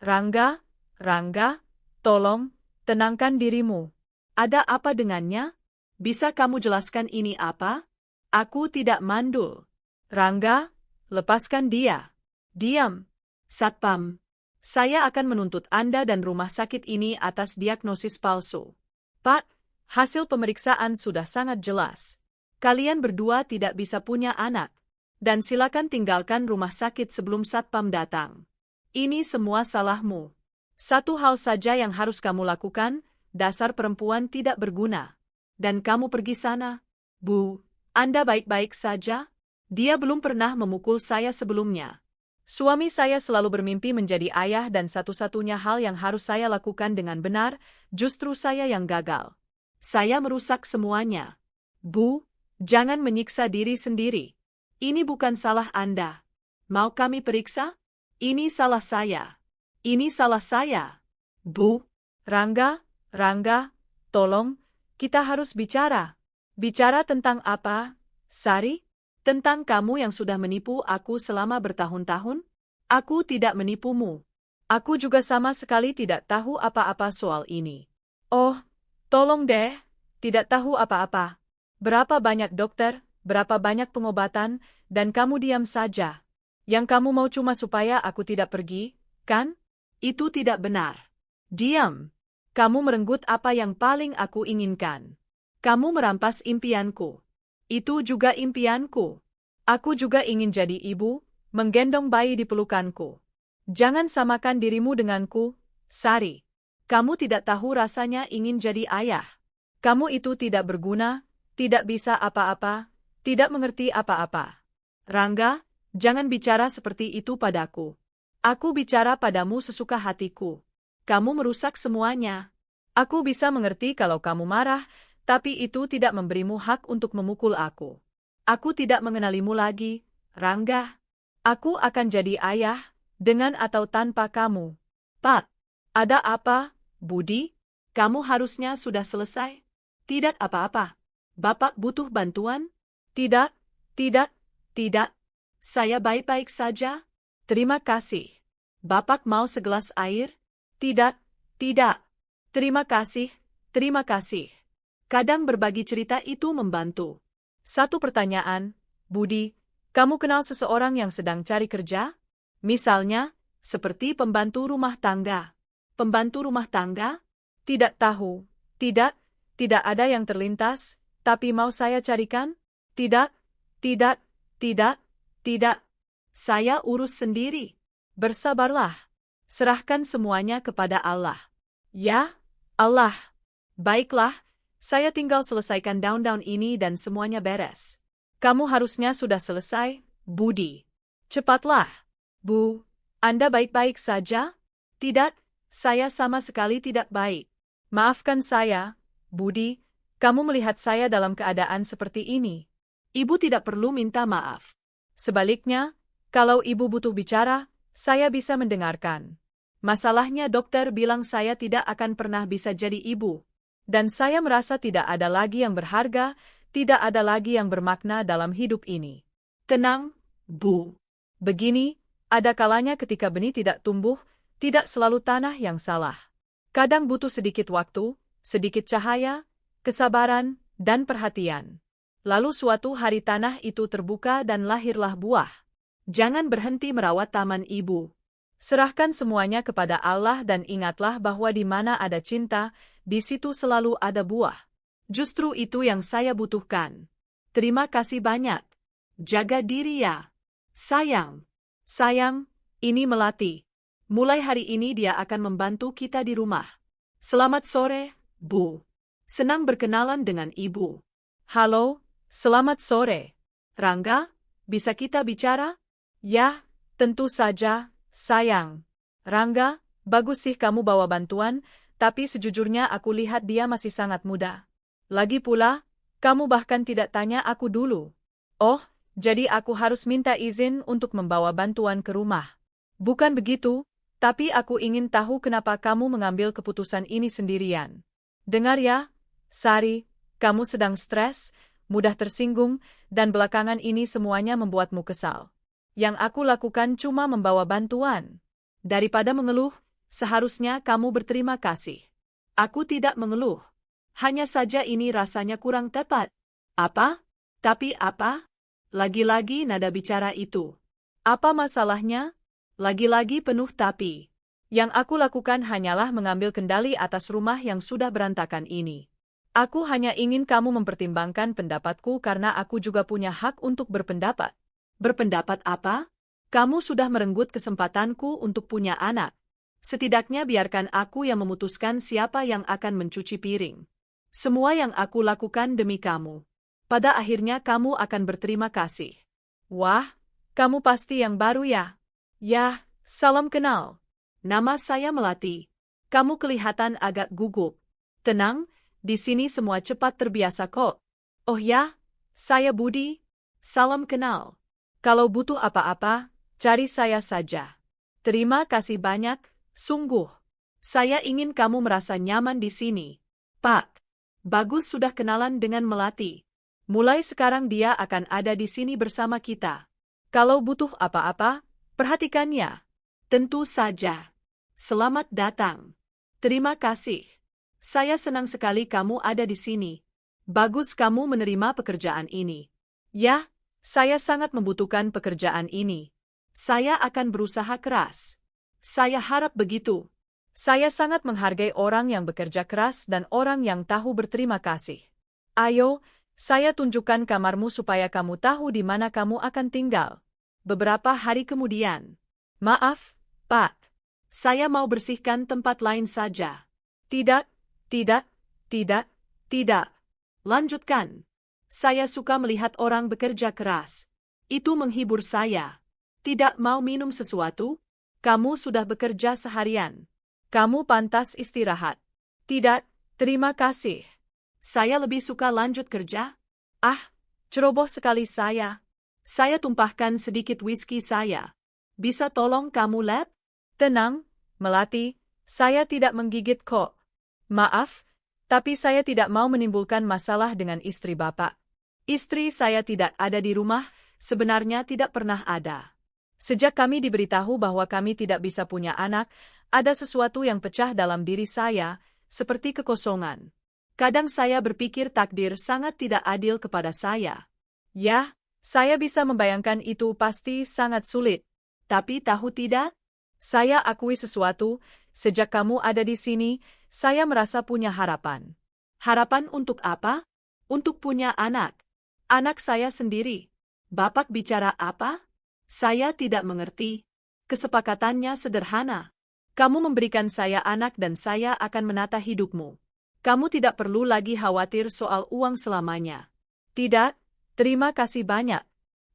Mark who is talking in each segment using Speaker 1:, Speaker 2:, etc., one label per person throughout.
Speaker 1: Rangga, Rangga, tolong, tenangkan dirimu. Ada apa dengannya? Bisa kamu jelaskan ini apa? Aku tidak mandul. Rangga, lepaskan dia. Diam. Satpam. Saya akan menuntut Anda dan rumah sakit ini atas diagnosis palsu. Pak, hasil pemeriksaan sudah sangat jelas. Kalian berdua tidak bisa punya anak. Dan silakan tinggalkan rumah sakit sebelum Satpam datang. Ini semua salahmu. Satu hal saja yang harus kamu lakukan, dasar perempuan tidak berguna. Dan kamu pergi sana. Bu, Anda baik-baik saja? Dia belum pernah memukul saya sebelumnya. Suami saya selalu bermimpi menjadi ayah dan satu-satunya hal yang harus saya lakukan dengan benar, justru saya yang gagal. Saya merusak semuanya. Bu, jangan menyiksa diri sendiri. Ini bukan salah Anda. Mau kami periksa? Ini salah saya. Ini salah saya. Bu, Rangga, tolong, kita harus bicara. Bicara tentang apa, Sari? Tentang kamu yang sudah menipu aku selama bertahun-tahun? Aku tidak menipumu. Aku juga sama sekali tidak tahu apa-apa soal ini. Oh, tolong deh, tidak tahu apa-apa. Berapa banyak dokter, berapa banyak pengobatan, dan kamu diam saja. Yang kamu mau cuma supaya aku tidak pergi, kan? Itu tidak benar. Diam. Kamu merenggut apa yang paling aku inginkan. Kamu merampas impianku. Itu juga impianku. Aku juga ingin jadi ibu, menggendong bayi di pelukanku. Jangan samakan dirimu denganku, Sari. Kamu tidak tahu rasanya ingin jadi ayah. Kamu itu tidak berguna, tidak bisa apa-apa, tidak mengerti apa-apa. Rangga, jangan bicara seperti itu padaku. Aku bicara padamu sesuka hatiku. Kamu merusak semuanya. Aku bisa mengerti kalau kamu marah, tapi itu tidak memberimu hak untuk memukul aku. Aku tidak mengenalimu lagi, Rangga. Aku akan jadi ayah, dengan atau tanpa kamu. Pak, ada apa, Budi? Kamu harusnya sudah selesai. Tidak apa-apa. Bapak butuh bantuan? Tidak. Saya baik-baik saja. Terima kasih. Bapak mau segelas air? Tidak. Terima kasih. Kadang berbagi cerita itu membantu. Satu pertanyaan, Budi, kamu kenal seseorang yang sedang cari kerja? Misalnya, seperti pembantu rumah tangga. Pembantu rumah tangga? Tidak tahu. Tidak ada yang terlintas, tapi mau saya carikan? Tidak. Saya urus sendiri. Bersabarlah. Serahkan semuanya kepada Allah. Ya, Allah. Baiklah, saya tinggal selesaikan daun-daun ini dan semuanya beres. Kamu harusnya sudah selesai, Budi. Cepatlah. Bu, Anda baik-baik saja? Tidak, saya sama sekali tidak baik. Maafkan saya, Budi, kamu melihat saya dalam keadaan seperti ini. Ibu tidak perlu minta maaf. Sebaliknya, kalau ibu butuh bicara, saya bisa mendengarkan. Masalahnya dokter bilang saya tidak akan pernah bisa jadi ibu. Dan saya merasa tidak ada lagi yang berharga, tidak ada lagi yang bermakna dalam hidup ini. Tenang, Bu. Begini, ada kalanya ketika benih tidak tumbuh, tidak selalu tanah yang salah. Kadang butuh sedikit waktu, sedikit cahaya, kesabaran, dan perhatian. Lalu suatu hari tanah itu terbuka dan lahirlah buah. Jangan berhenti merawat taman ibu. Serahkan semuanya kepada Allah dan ingatlah bahwa di mana ada cinta, di situ selalu ada buah. Justru itu yang saya butuhkan. Terima kasih banyak. Jaga diri ya. Sayang, ini Melati. Mulai hari ini dia akan membantu kita di rumah. Selamat sore, Bu. Senang berkenalan dengan Ibu. Halo, selamat sore. Rangga, bisa kita bicara? Ya, tentu saja, sayang. Rangga, bagus sih kamu bawa bantuan, tapi sejujurnya aku lihat dia masih sangat muda. Lagi pula, kamu bahkan tidak tanya aku dulu. Oh, jadi aku harus minta izin untuk membawa bantuan ke rumah. Bukan begitu, tapi aku ingin tahu kenapa kamu mengambil keputusan ini sendirian. Dengar ya, Sari, kamu sedang stres, mudah tersinggung, dan belakangan ini semuanya membuatmu kesal. Yang aku lakukan cuma membawa bantuan. Daripada mengeluh, seharusnya kamu berterima kasih. Aku tidak mengeluh. Hanya saja ini rasanya kurang tepat. Apa? Tapi apa? Lagi-lagi nada bicara itu. Apa masalahnya? Lagi-lagi penuh tapi. Yang aku lakukan hanyalah mengambil kendali atas rumah yang sudah berantakan ini. Aku hanya ingin kamu mempertimbangkan pendapatku karena aku juga punya hak untuk berpendapat. Berpendapat apa? Kamu sudah merenggut kesempatanku untuk punya anak. Setidaknya biarkan aku yang memutuskan siapa yang akan mencuci piring. Semua yang aku lakukan demi kamu. Pada akhirnya kamu akan berterima kasih. Wah, kamu pasti yang baru ya? Yah, salam kenal. Nama saya Melati. Kamu kelihatan agak gugup. Tenang, di sini semua cepat terbiasa kok. Oh ya, saya Budi. Salam kenal. Kalau butuh apa-apa, cari saya saja. Terima kasih banyak, sungguh. Saya ingin kamu merasa nyaman di sini. Pak, bagus sudah kenalan dengan Melati. Mulai sekarang dia akan ada di sini bersama kita. Kalau butuh apa-apa, perhatikannya. Tentu saja. Selamat datang. Terima kasih. Saya senang sekali kamu ada di sini. Bagus kamu menerima pekerjaan ini. Ya, saya sangat membutuhkan pekerjaan ini. Saya akan berusaha keras. Saya harap begitu. Saya sangat menghargai orang yang bekerja keras dan orang yang tahu berterima kasih. Ayo, saya tunjukkan kamarmu supaya kamu tahu di mana kamu akan tinggal. Beberapa hari kemudian. Maaf, Pak. Saya mau bersihkan tempat lain saja. Tidak, tidak, tidak, tidak. Lanjutkan. Saya suka melihat orang bekerja keras. Itu menghibur saya. Tidak mau minum sesuatu? Kamu sudah bekerja seharian. Kamu pantas istirahat. Tidak, terima kasih. Saya lebih suka lanjut kerja. Ah, ceroboh sekali saya. Saya tumpahkan sedikit whisky saya. Bisa tolong kamu lap? Tenang, Melati, saya tidak menggigit kok. Maaf, tapi saya tidak mau menimbulkan masalah dengan istri Bapak. Istri saya tidak ada di rumah, sebenarnya tidak pernah ada. Sejak kami diberitahu bahwa kami tidak bisa punya anak, ada sesuatu yang pecah dalam diri saya, seperti kekosongan. Kadang saya berpikir takdir sangat tidak adil kepada saya. Ya, saya bisa membayangkan itu pasti sangat sulit. Tapi tahu tidak? Saya akui sesuatu, sejak kamu ada di sini, saya merasa punya harapan. Harapan untuk apa? Untuk punya anak. Anak saya sendiri. Bapak bicara apa? Saya tidak mengerti. Kesepakatannya sederhana. Kamu memberikan saya anak dan saya akan menata hidupmu. Kamu tidak perlu lagi khawatir soal uang selamanya. Tidak, terima kasih banyak.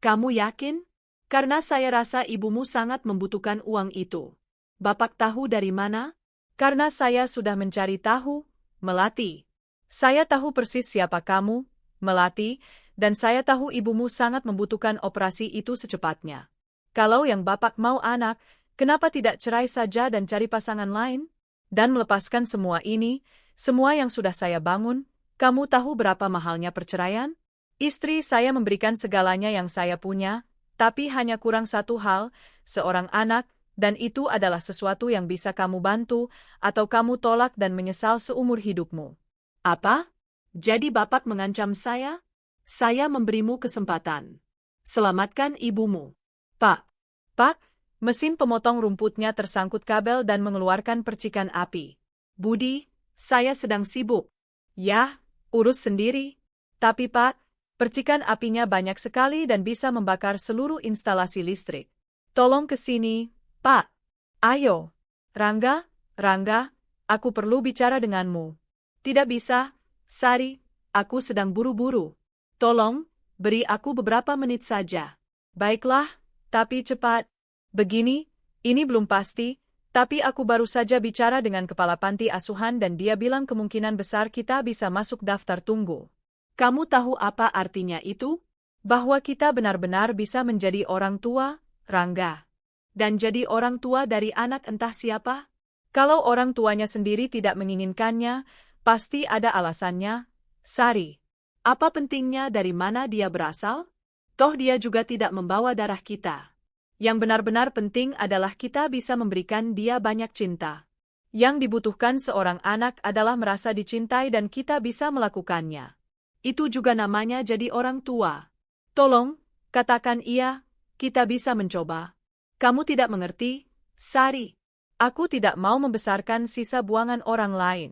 Speaker 1: Kamu yakin? Karena saya rasa ibumu sangat membutuhkan uang itu. Bapak tahu dari mana? Karena saya sudah mencari tahu, Melati. Saya tahu persis siapa kamu, Melati, dan saya tahu ibumu sangat membutuhkan operasi itu secepatnya. Kalau yang Bapak mau anak, kenapa tidak cerai saja dan cari pasangan lain? Dan melepaskan semua ini, semua yang sudah saya bangun, kamu tahu berapa mahalnya perceraian? Istri saya memberikan segalanya yang saya punya, tapi hanya kurang satu hal, seorang anak, dan itu adalah sesuatu yang bisa kamu bantu, atau kamu tolak dan menyesal seumur hidupmu. Apa? Jadi Bapak mengancam saya? Saya memberimu kesempatan. Selamatkan ibumu. Pak, mesin pemotong rumputnya tersangkut kabel dan mengeluarkan percikan api. Budi, saya sedang sibuk. Ya, urus sendiri. Tapi Pak, percikan apinya banyak sekali dan bisa membakar seluruh instalasi listrik. Tolong ke sini, Pak. Ayo. Rangga, aku perlu bicara denganmu. Tidak bisa, Sari, aku sedang buru-buru. Tolong, beri aku beberapa menit saja. Baiklah, tapi cepat. Begini, ini belum pasti, tapi aku baru saja bicara dengan kepala panti asuhan dan dia bilang kemungkinan besar kita bisa masuk daftar tunggu. Kamu tahu apa artinya itu? Bahwa kita benar-benar bisa menjadi orang tua, Rangga. Dan jadi orang tua dari anak entah siapa? Kalau orang tuanya sendiri tidak menginginkannya, pasti ada alasannya. Sari, apa pentingnya dari mana dia berasal? Toh dia juga tidak membawa darah kita. Yang benar-benar penting adalah kita bisa memberikan dia banyak cinta. Yang dibutuhkan seorang anak adalah merasa dicintai dan kita bisa melakukannya. Itu juga namanya jadi orang tua. Tolong, katakan iya, kita bisa mencoba. Kamu tidak mengerti, Sari. Aku tidak mau membesarkan sisa buangan orang lain.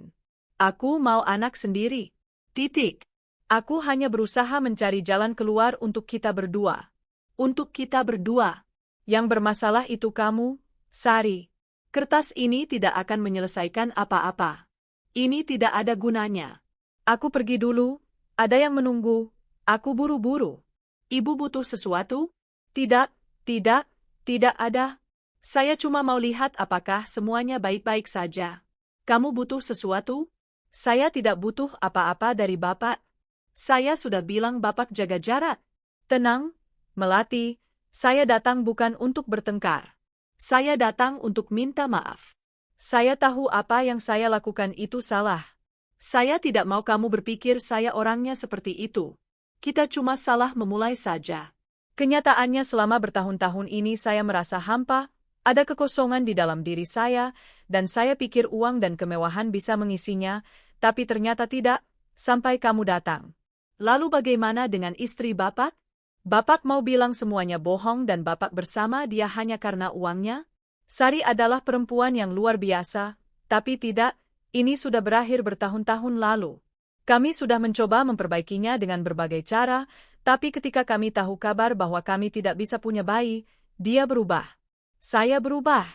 Speaker 1: Aku mau anak sendiri. Titik. Aku hanya berusaha mencari jalan keluar untuk kita berdua. Untuk kita berdua. Yang bermasalah itu kamu, Sari. Kertas ini tidak akan menyelesaikan apa-apa. Ini tidak ada gunanya. Aku pergi dulu, ada yang menunggu, aku buru-buru. Ibu butuh sesuatu? Tidak, tidak ada. Saya cuma mau lihat apakah semuanya baik-baik saja. Kamu butuh sesuatu? Saya tidak butuh apa-apa dari Bapak. Saya sudah bilang Bapak jaga jarak. Tenang, Melati, saya datang bukan untuk bertengkar. Saya datang untuk minta maaf. Saya tahu apa yang saya lakukan itu salah. Saya tidak mau kamu berpikir saya orangnya seperti itu. Kita cuma salah memulai saja. Kenyataannya selama bertahun-tahun ini saya merasa hampa, ada kekosongan di dalam diri saya, dan saya pikir uang dan kemewahan bisa mengisinya, tapi ternyata tidak, sampai kamu datang. Lalu bagaimana dengan istri Bapak? Bapak mau bilang semuanya bohong dan Bapak bersama dia hanya karena uangnya? Sari adalah perempuan yang luar biasa, tapi tidak, ini sudah berakhir bertahun-tahun lalu. Kami sudah mencoba memperbaikinya dengan berbagai cara, tapi ketika kami tahu kabar bahwa kami tidak bisa punya bayi, dia berubah. Saya berubah.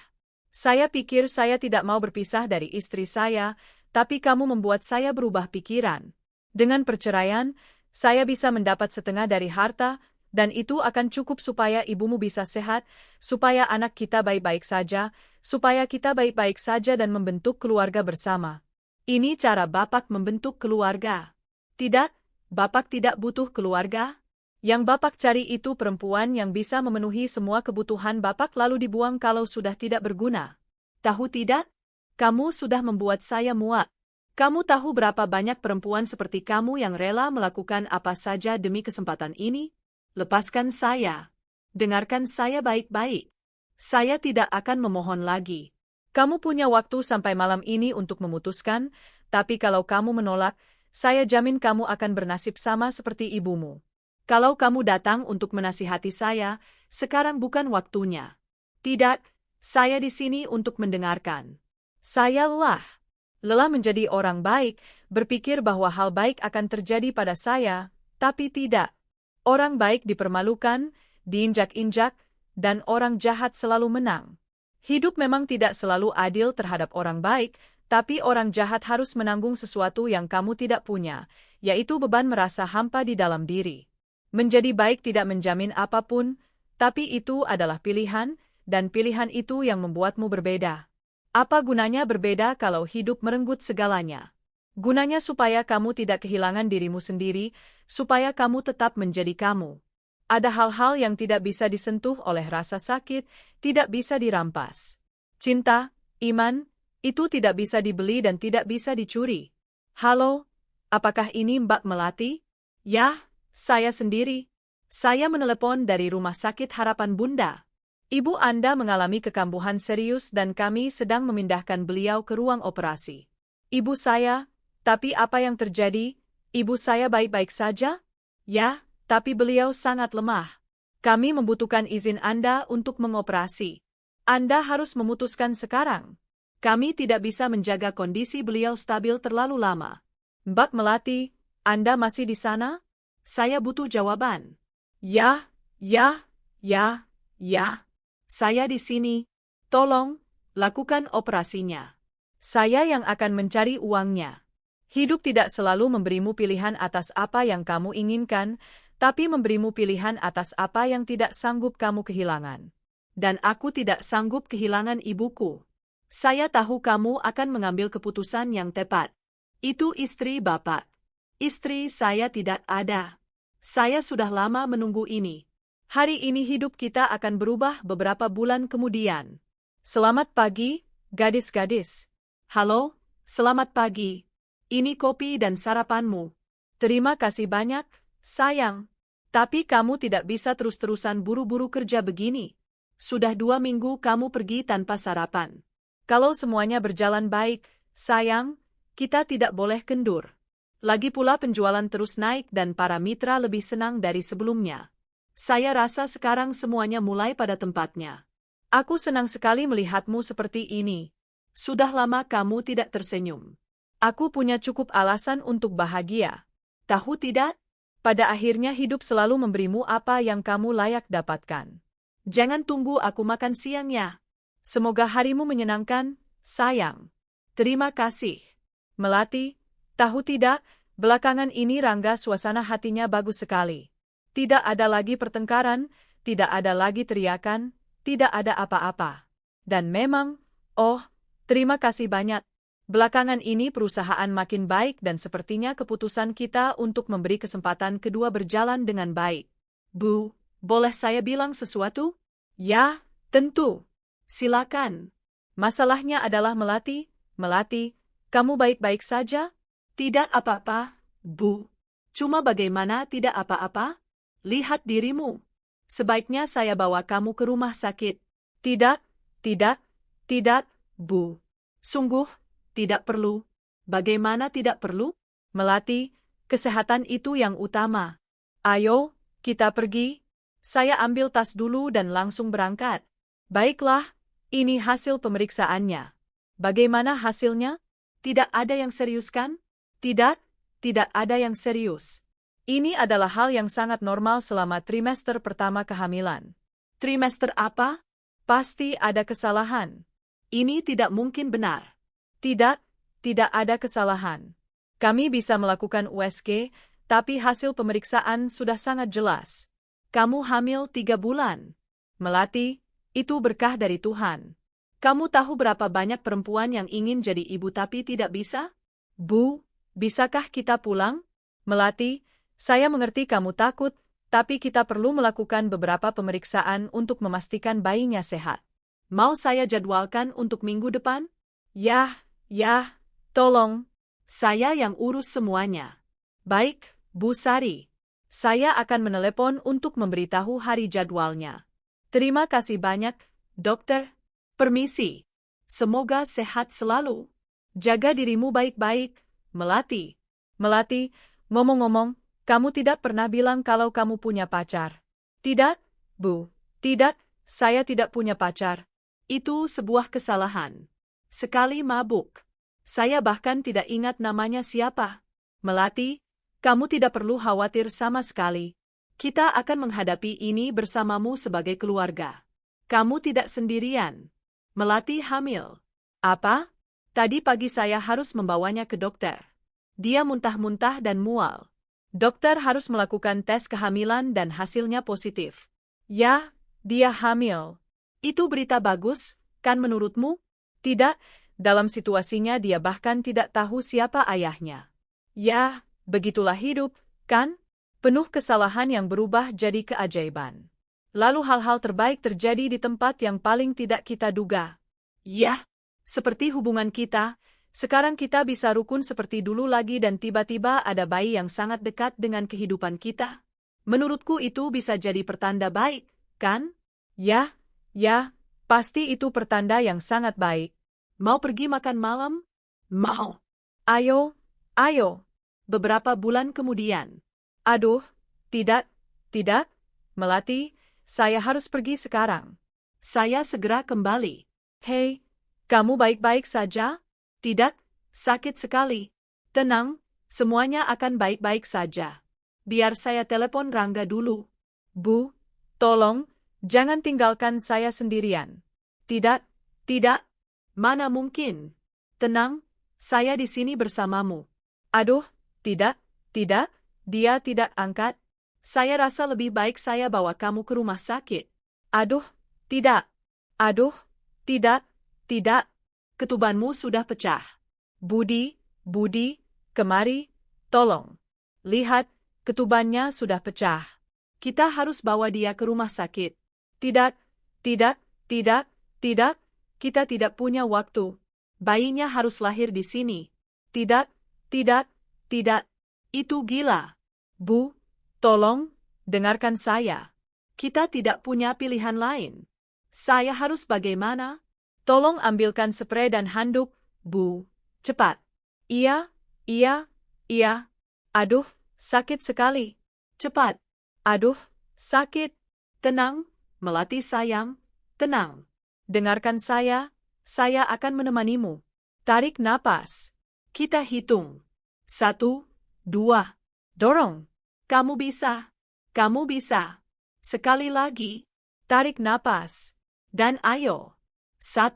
Speaker 1: Saya pikir saya tidak mau berpisah dari istri saya, tapi kamu membuat saya berubah pikiran. Dengan perceraian, saya bisa mendapat setengah dari harta, dan itu akan cukup supaya ibumu bisa sehat, supaya anak kita baik-baik saja, supaya kita baik-baik saja dan membentuk keluarga bersama. Ini cara Bapak membentuk keluarga. Tidak, Bapak tidak butuh keluarga. Yang Bapak cari itu perempuan yang bisa memenuhi semua kebutuhan Bapak lalu dibuang kalau sudah tidak berguna. Tahu tidak? Kamu sudah membuat saya muak. Kamu tahu berapa banyak perempuan seperti kamu yang rela melakukan apa saja demi kesempatan ini? Lepaskan saya. Dengarkan saya baik-baik. Saya tidak akan memohon lagi. Kamu punya waktu sampai malam ini untuk memutuskan, tapi kalau kamu menolak, saya jamin kamu akan bernasib sama seperti ibumu. Kalau kamu datang untuk menasihati saya, sekarang bukan waktunya. Tidak, saya di sini untuk mendengarkan. Saya lelah menjadi orang baik, berpikir bahwa hal baik akan terjadi pada saya, tapi tidak. Orang baik dipermalukan, diinjak-injak, dan orang jahat selalu menang. Hidup memang tidak selalu adil terhadap orang baik, tapi orang jahat harus menanggung sesuatu yang kamu tidak punya, yaitu beban merasa hampa di dalam diri. Menjadi baik tidak menjamin apapun, tapi itu adalah pilihan, dan pilihan itu yang membuatmu berbeda. Apa gunanya berbeda kalau hidup merenggut segalanya? Gunanya supaya kamu tidak kehilangan dirimu sendiri, supaya kamu tetap menjadi kamu. Ada hal-hal yang tidak bisa disentuh oleh rasa sakit, tidak bisa dirampas. Cinta, iman, itu tidak bisa dibeli dan tidak bisa dicuri. Halo, apakah ini Mbak Melati? Ya, saya sendiri. Saya menelepon dari Rumah Sakit Harapan Bunda. Ibu Anda mengalami kekambuhan serius dan kami sedang memindahkan beliau ke ruang operasi. Ibu saya, tapi apa yang terjadi? Ibu saya baik-baik saja? Ya, tapi beliau sangat lemah. Kami membutuhkan izin Anda untuk mengoperasi. Anda harus memutuskan sekarang. Kami tidak bisa menjaga kondisi beliau stabil terlalu lama. Mbak Melati, Anda masih di sana? Saya butuh jawaban. Ya. Saya di sini. Tolong, lakukan operasinya. Saya yang akan mencari uangnya. Hidup tidak selalu memberimu pilihan atas apa yang kamu inginkan, tapi memberimu pilihan atas apa yang tidak sanggup kamu kehilangan. Dan aku tidak sanggup kehilangan ibuku. Saya tahu kamu akan mengambil keputusan yang tepat. Itu istri Bapak. Istri saya tidak ada. Saya sudah lama menunggu ini. Hari ini hidup kita akan berubah beberapa bulan kemudian. Selamat pagi, gadis-gadis. Halo, selamat pagi. Ini kopi dan sarapanmu. Terima kasih banyak, sayang. Tapi kamu tidak bisa terus-terusan buru-buru kerja begini. Sudah 2 minggu kamu pergi tanpa sarapan. Kalau semuanya berjalan baik, sayang, kita tidak boleh kendur. Lagi pula penjualan terus naik dan para mitra lebih senang dari sebelumnya. Saya rasa sekarang semuanya mulai pada tempatnya. Aku senang sekali melihatmu seperti ini. Sudah lama kamu tidak tersenyum. Aku punya cukup alasan untuk bahagia. Tahu tidak? Pada akhirnya hidup selalu memberimu apa yang kamu layak dapatkan. Jangan tunggu aku makan siang ya. Semoga harimu menyenangkan, sayang. Terima kasih. Melati, tahu tidak, belakangan ini Rangga suasana hatinya bagus sekali. Tidak ada lagi pertengkaran, tidak ada lagi teriakan, tidak ada apa-apa. Dan memang, oh, terima kasih banyak. Belakangan ini perusahaan makin baik dan sepertinya keputusan kita untuk memberi kesempatan kedua berjalan dengan baik. Bu, boleh saya bilang sesuatu? Ya, tentu. Silakan. Masalahnya adalah Melati, kamu baik-baik saja? Tidak apa-apa, Bu. Cuma bagaimana tidak apa-apa? Lihat dirimu. Sebaiknya saya bawa kamu ke rumah sakit. Tidak, Bu. Sungguh, tidak perlu. Bagaimana tidak perlu? Melati, kesehatan itu yang utama. Ayo, kita pergi. Saya ambil tas dulu dan langsung berangkat. Baiklah, ini hasil pemeriksaannya. Bagaimana hasilnya? Tidak ada yang serius kan? Tidak ada yang serius. Ini adalah hal yang sangat normal selama trimester pertama kehamilan. Trimester apa? Pasti ada kesalahan. Ini tidak mungkin benar. Tidak ada kesalahan. Kami bisa melakukan USG, tapi hasil pemeriksaan sudah sangat jelas. Kamu hamil 3 bulan. Melati, itu berkah dari Tuhan. Kamu tahu berapa banyak perempuan yang ingin jadi ibu tapi tidak bisa? Bu, bisakah kita pulang? Melati, saya mengerti kamu takut, tapi kita perlu melakukan beberapa pemeriksaan untuk memastikan bayinya sehat. Mau saya jadwalkan untuk minggu depan? Ya, tolong. Saya yang urus semuanya. Baik, Bu Sari. Saya akan menelepon untuk memberitahu hari jadwalnya. Terima kasih banyak, dokter. Permisi. Semoga sehat selalu. Jaga dirimu baik-baik, Melati. Melati, ngomong-ngomong, kamu tidak pernah bilang kalau kamu punya pacar. Tidak, Bu. Tidak, saya tidak punya pacar. Itu sebuah kesalahan. Sekali mabuk. Saya bahkan tidak ingat namanya siapa. Melati, kamu tidak perlu khawatir sama sekali. Kita akan menghadapi ini bersamamu sebagai keluarga. Kamu tidak sendirian. Melati hamil. Apa? Tadi pagi saya harus membawanya ke dokter. Dia muntah-muntah dan mual. Dokter harus melakukan tes kehamilan dan hasilnya positif. Ya, dia hamil. Itu berita bagus, kan menurutmu? Tidak, dalam situasinya dia bahkan tidak tahu siapa ayahnya. Ya, begitulah hidup, kan? Penuh kesalahan yang berubah jadi keajaiban. Lalu hal-hal terbaik terjadi di tempat yang paling tidak kita duga. Ya, seperti hubungan kita, sekarang kita bisa rukun seperti dulu lagi dan tiba-tiba ada bayi yang sangat dekat dengan kehidupan kita. Menurutku itu bisa jadi pertanda baik, kan? Ya, pasti itu pertanda yang sangat baik. Mau pergi makan malam? Mau. Ayo. Beberapa bulan kemudian. Aduh, tidak, Melati, saya harus pergi sekarang. Saya segera kembali. Hei, kamu baik-baik saja? Tidak, sakit sekali. Tenang, semuanya akan baik-baik saja. Biar saya telepon Rangga dulu. Bu, tolong, jangan tinggalkan saya sendirian. Tidak, mana mungkin. Tenang, saya di sini bersamamu. Aduh, tidak, dia tidak angkat. Saya rasa lebih baik saya bawa kamu ke rumah sakit. Aduh, tidak. Ketubanmu sudah pecah. Budi, kemari, tolong. Lihat, ketubannya sudah pecah. Kita harus bawa dia ke rumah sakit. Tidak. Kita tidak punya waktu. Bayinya harus lahir di sini. Tidak. Itu gila. Bu, tolong, dengarkan saya. Kita tidak punya pilihan lain. Saya harus bagaimana? Tolong ambilkan sprei dan handuk, Bu. Cepat. Iya. Aduh, sakit sekali. Cepat. Aduh, sakit. Tenang, Melati sayang, tenang. Dengarkan saya akan menemanimu. Tarik napas. Kita hitung. 1, 2. Dorong. Kamu bisa. Kamu bisa. Sekali lagi. Tarik napas. Dan ayo. 1.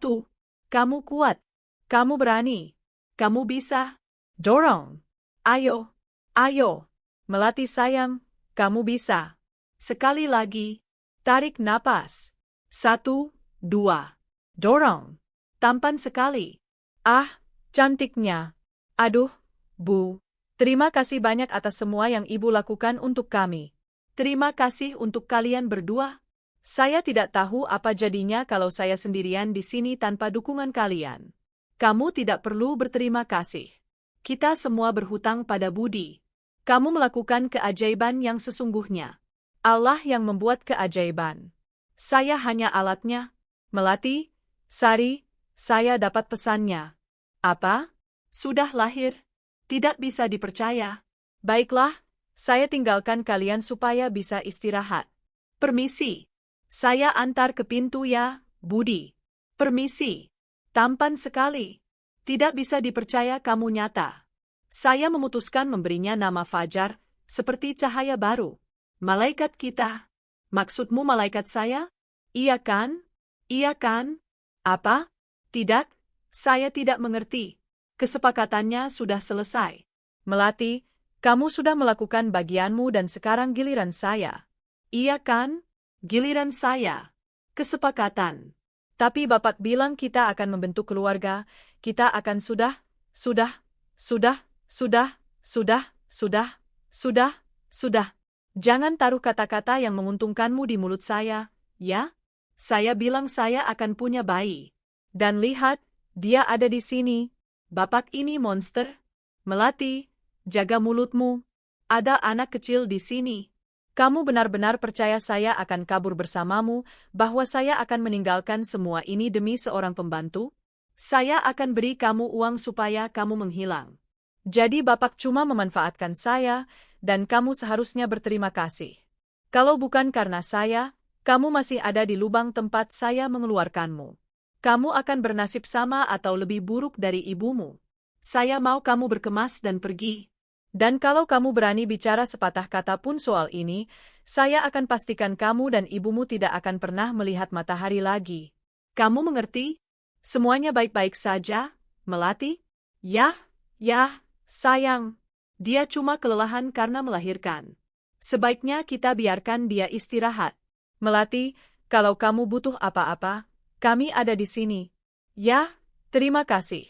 Speaker 1: Kamu kuat. Kamu berani. Kamu bisa. Dorong. Ayo. Melati sayang, kamu bisa. Sekali lagi. Tarik napas. 1, 2. Dorong. Tampan sekali. Ah, cantiknya. Aduh, Bu. Terima kasih banyak atas semua yang Ibu lakukan untuk kami. Terima kasih untuk kalian berdua. Saya tidak tahu apa jadinya kalau saya sendirian di sini tanpa dukungan kalian. Kamu tidak perlu berterima kasih. Kita semua berhutang pada budi. Kamu melakukan keajaiban yang sesungguhnya. Allah yang membuat keajaiban. Saya hanya alatnya. Melati, Sari, saya dapat pesannya. Apa? Sudah lahir? Tidak bisa dipercaya. Baiklah, saya tinggalkan kalian supaya bisa istirahat. Permisi. Saya antar ke pintu ya, Budi. Permisi. Tampan sekali. Tidak bisa dipercaya kamu nyata. Saya memutuskan memberinya nama Fajar, seperti cahaya baru. Malaikat kita. Maksudmu malaikat saya? Iya kan? Iya kan? Apa? Tidak, saya tidak mengerti. Kesepakatannya sudah selesai. Melati, kamu sudah melakukan bagianmu dan sekarang giliran saya. Iya kan? Giliran saya. Kesepakatan. Tapi Bapak bilang kita akan membentuk keluarga, kita akan sudah. Jangan taruh kata-kata yang menguntungkanmu di mulut saya, ya? Saya bilang saya akan punya bayi. Dan lihat, dia ada di sini. Bapak ini monster. Melati, jaga mulutmu. Ada anak kecil di sini. Kamu benar-benar percaya saya akan kabur bersamamu, bahwa saya akan meninggalkan semua ini demi seorang pembantu? Saya akan beri kamu uang supaya kamu menghilang. Jadi Bapak cuma memanfaatkan saya, dan kamu seharusnya berterima kasih. Kalau bukan karena saya, kamu masih ada di lubang tempat saya mengeluarkanmu. Kamu akan bernasib sama atau lebih buruk dari ibumu. Saya mau kamu berkemas dan pergi. Dan kalau kamu berani bicara sepatah kata pun soal ini, saya akan pastikan kamu dan ibumu tidak akan pernah melihat matahari lagi. Kamu mengerti? Semuanya baik-baik saja, Melati? Ya, sayang. Dia cuma kelelahan karena melahirkan. Sebaiknya kita biarkan dia istirahat. Melati, kalau kamu butuh apa-apa, kami ada di sini. Ya, terima kasih.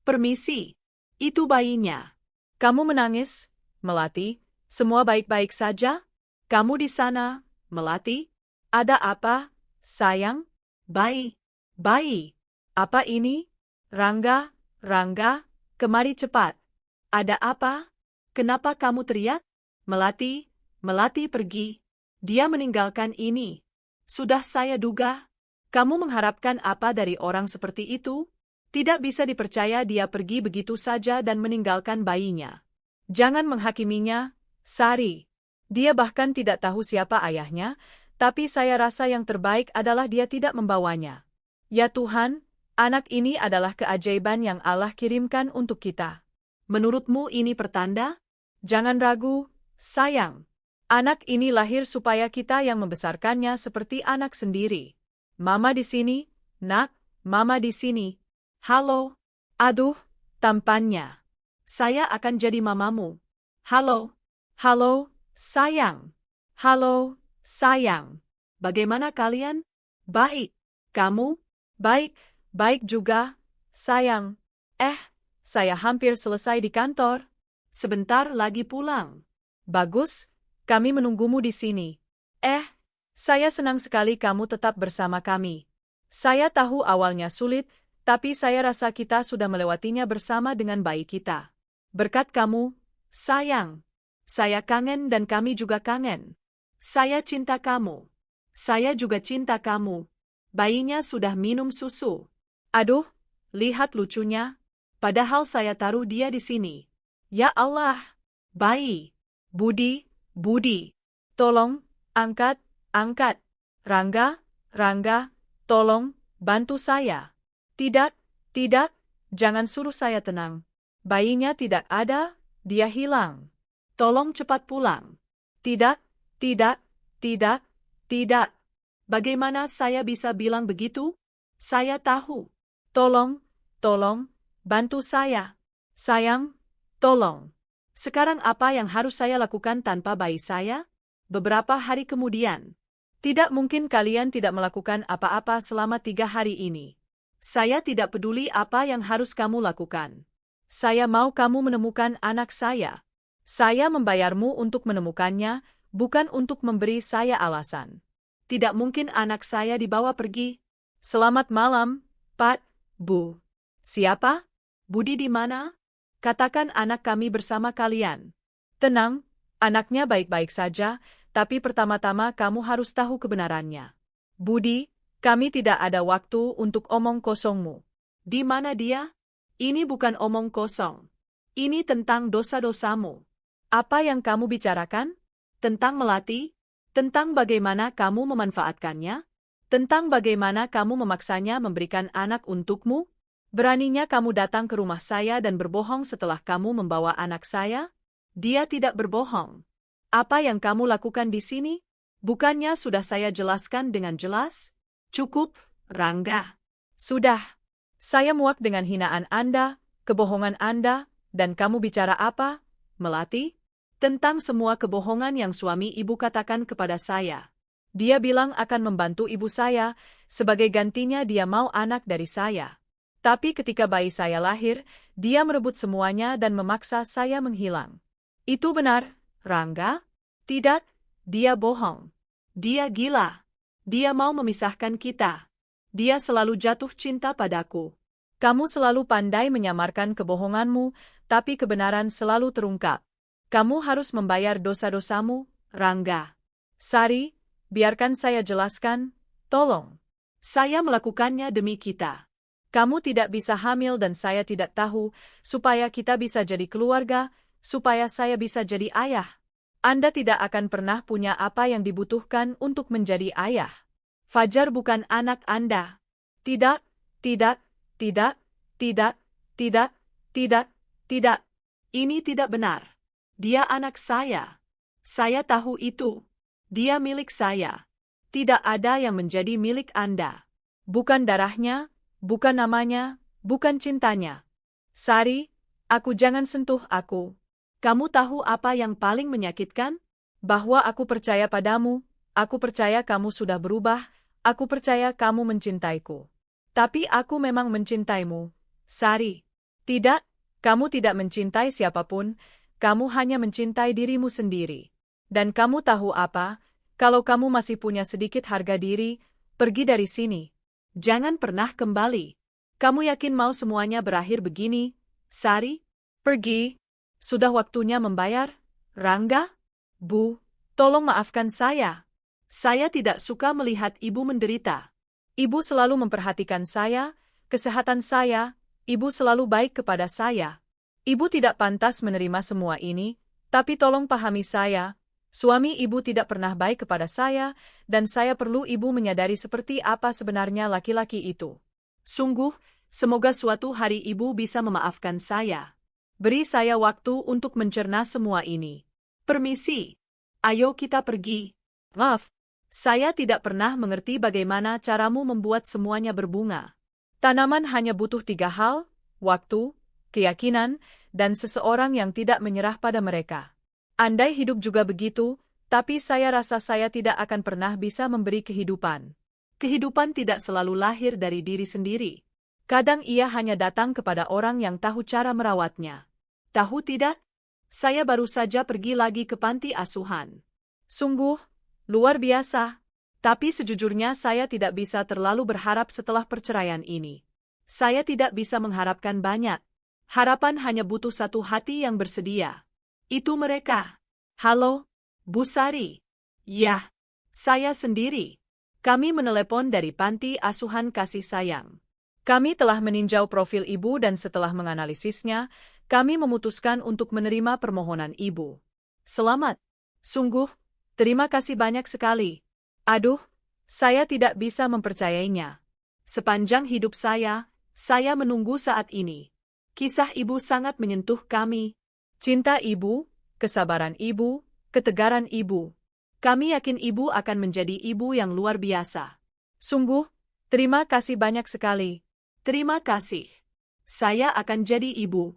Speaker 1: Permisi. Itu bayinya. Kamu menangis, Melati? Semua baik-baik saja? Kamu di sana, Melati? Ada apa, sayang? Bayi. Apa ini? Rangga, kemari cepat. Ada apa? Kenapa kamu teriak? Melati pergi. Dia meninggalkan ini. Sudah saya duga. Kamu mengharapkan apa dari orang seperti itu? Tidak bisa dipercaya dia pergi begitu saja dan meninggalkan bayinya. Jangan menghakiminya, Sari. Dia bahkan tidak tahu siapa ayahnya, tapi saya rasa yang terbaik adalah dia tidak membawanya. Ya Tuhan, anak ini adalah keajaiban yang Allah kirimkan untuk kita. Menurutmu ini pertanda? Jangan ragu, sayang. Anak ini lahir supaya kita yang membesarkannya seperti anak sendiri. Mama di sini, nak, Mama di sini. Halo. Aduh, tampannya. Saya akan jadi mamamu. Halo, sayang. Halo, sayang. Bagaimana kalian? Baik. Kamu? Baik juga, sayang. Saya hampir selesai di kantor. Sebentar lagi pulang. Bagus, kami menunggumu di sini. Saya senang sekali kamu tetap bersama kami. Saya tahu awalnya sulit, tapi saya rasa kita sudah melewatinya bersama dengan bayi kita. Berkat kamu, sayang. Saya kangen dan kami juga kangen. Saya cinta kamu. Saya juga cinta kamu. Bayinya sudah minum susu. Aduh, lihat lucunya. Padahal saya taruh dia di sini. Ya Allah, bayi. Budi, Budi. Tolong, angkat, angkat. Rangga, Rangga, tolong, bantu saya. Tidak, tidak, jangan suruh saya tenang. Bayinya tidak ada, dia hilang. Tolong cepat pulang. Tidak, tidak, tidak, tidak. Bagaimana saya bisa bilang begitu? Saya tahu. Tolong, tolong, bantu saya. Sayang, tolong. Sekarang apa yang harus saya lakukan tanpa bayi saya? Beberapa hari kemudian. Tidak mungkin kalian tidak melakukan apa-apa selama 3 hari ini. Saya tidak peduli apa yang harus kamu lakukan. Saya mau kamu menemukan anak saya. Saya membayarmu untuk menemukannya, bukan untuk memberi saya alasan. Tidak mungkin anak saya dibawa pergi. Selamat malam, Pak, Bu. Siapa? Budi di mana? Katakan anak kami bersama kalian. Tenang, anaknya baik-baik saja, tapi pertama-tama kamu harus tahu kebenarannya. Budi, kami tidak ada waktu untuk omong kosongmu. Di mana dia? Ini bukan omong kosong. Ini tentang dosa-dosamu. Apa yang kamu bicarakan? Tentang melati? Tentang bagaimana kamu memanfaatkannya? Tentang bagaimana kamu memaksanya memberikan anak untukmu? Beraninya kamu datang ke rumah saya dan berbohong setelah kamu membawa anak saya? Dia tidak berbohong. Apa yang kamu lakukan di sini? Bukannya sudah saya jelaskan dengan jelas? Cukup, Rangga. Sudah. Saya muak dengan hinaan Anda, kebohongan Anda, dan kamu bicara apa, Melati? Tentang semua kebohongan yang suami ibu katakan kepada saya. Dia bilang akan membantu ibu saya, sebagai gantinya dia mau anak dari saya. Tapi ketika bayi saya lahir, dia merebut semuanya dan memaksa saya menghilang. Itu benar, Rangga? Tidak, dia bohong. Dia gila. Dia mau memisahkan kita. Dia selalu jatuh cinta padaku. Kamu selalu pandai menyamarkan kebohonganmu, tapi kebenaran selalu terungkap. Kamu harus membayar dosa-dosamu, Rangga. Sari, biarkan saya jelaskan, tolong. Saya melakukannya demi kita. Kamu tidak bisa hamil dan saya tidak tahu, supaya kita bisa jadi keluarga, supaya saya bisa jadi ayah. Anda tidak akan pernah punya apa yang dibutuhkan untuk menjadi ayah. Fajar bukan anak Anda. Tidak, tidak, tidak, tidak, tidak, tidak, tidak. Ini tidak benar. Dia anak saya. Saya tahu itu. Dia milik saya. Tidak ada yang menjadi milik Anda. Bukan darahnya, bukan namanya, bukan cintanya. Sari, aku jangan sentuh aku. Kamu tahu apa yang paling menyakitkan? Bahwa aku percaya padamu, aku percaya kamu sudah berubah, aku percaya kamu mencintaiku. Tapi aku memang mencintaimu, Sari. Tidak, kamu tidak mencintai siapapun, kamu hanya mencintai dirimu sendiri. Dan kamu tahu apa? Kalau kamu masih punya sedikit harga diri, pergi dari sini. Jangan pernah kembali. Kamu yakin mau semuanya berakhir begini, Sari? Pergi. Sudah waktunya membayar, Rangga? Bu, tolong maafkan saya. Saya tidak suka melihat ibu menderita. Ibu selalu memperhatikan saya, kesehatan saya, ibu selalu baik kepada saya. Ibu tidak pantas menerima semua ini, tapi tolong pahami saya. Suami ibu tidak pernah baik kepada saya, dan saya perlu ibu menyadari seperti apa sebenarnya laki-laki itu. Sungguh, semoga suatu hari ibu bisa memaafkan saya. Beri saya waktu untuk mencerna semua ini. Permisi. Ayo kita pergi. Maaf, saya tidak pernah mengerti bagaimana caramu membuat semuanya berbunga. Tanaman hanya butuh 3 hal, waktu, keyakinan, dan seseorang yang tidak menyerah pada mereka. Andai hidup juga begitu, tapi saya rasa saya tidak akan pernah bisa memberi kehidupan. Kehidupan tidak selalu lahir dari diri sendiri. Kadang ia hanya datang kepada orang yang tahu cara merawatnya. Tahu tidak? Saya baru saja pergi lagi ke panti asuhan. Sungguh, luar biasa. Tapi sejujurnya saya tidak bisa terlalu berharap setelah perceraian ini. Saya tidak bisa mengharapkan banyak. Harapan hanya butuh satu hati yang bersedia. Itu mereka. Halo, Bu Sari. Ya, saya sendiri. Kami menelepon dari Panti Asuhan Kasih Sayang. Kami telah meninjau profil ibu dan setelah menganalisisnya, kami memutuskan untuk menerima permohonan ibu. Selamat. Sungguh, terima kasih banyak sekali. Aduh, saya tidak bisa mempercayainya. Sepanjang hidup saya menunggu saat ini. Kisah ibu sangat menyentuh kami. Cinta ibu, kesabaran ibu, ketegaran ibu. Kami yakin ibu akan menjadi ibu yang luar biasa. Sungguh, terima kasih banyak sekali. Terima kasih. Saya akan jadi ibu